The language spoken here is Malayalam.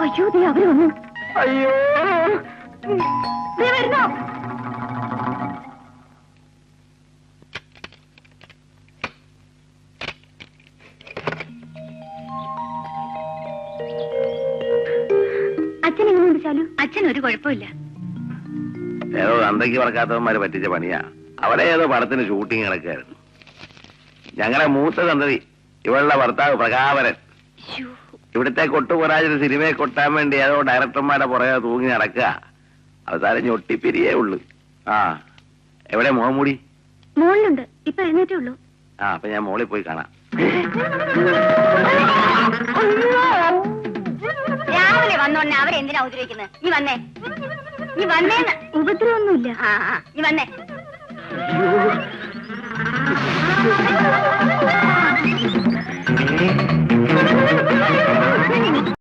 അയ്യോ ദേ അവര് വന്നു. അയ്യോ ദേ വരുന്നു. അച്ഛൻ എങ്ങനെയുണ്ട് ചാലു? അച്ഛൻ ഒരു കുഴപ്പമില്ല. ഏതോ തന്തയ്ക്ക് പറക്കാത്തവന്മാര് പറ്റിച്ച പണിയാ. അവിടെ ഏതോ പടത്തിന് ഷൂട്ടിങ് നടക്കായിരുന്നു. ഞങ്ങളെ മൂത്ത സന്തതി ഇവളുടെ ഭർത്താവ് പ്രകാപരൻ ഇവിടുത്തെ കൊട്ടുപൊറാജിന് സിനിമയെ കൊട്ടാൻ വേണ്ടി ഏതോ ഡയറക്ടർമാരുടെ പുറകെ തൂങ്ങി നടക്കുക. അവസാനം ഞൊട്ടിപ്പിരിയേ ഉള്ളു. ആ എവിടെ മുഖംമൂടി? മോളിലുണ്ട്. ഇപ്പൊ എഴുന്നേറ്റേ ഉള്ളൂ. ആ അപ്പൊ ഞാൻ മോളിൽ പോയി കാണാം. രാവിലെ വന്നോണ്ടേ അവരെന്തിനാ ഉപദ്രവിക്കുന്നത്? നീ വന്നേ, നീ വന്നേന്ന്. ഉപദ്രവൊന്നുമില്ല. നീ വന്നേ.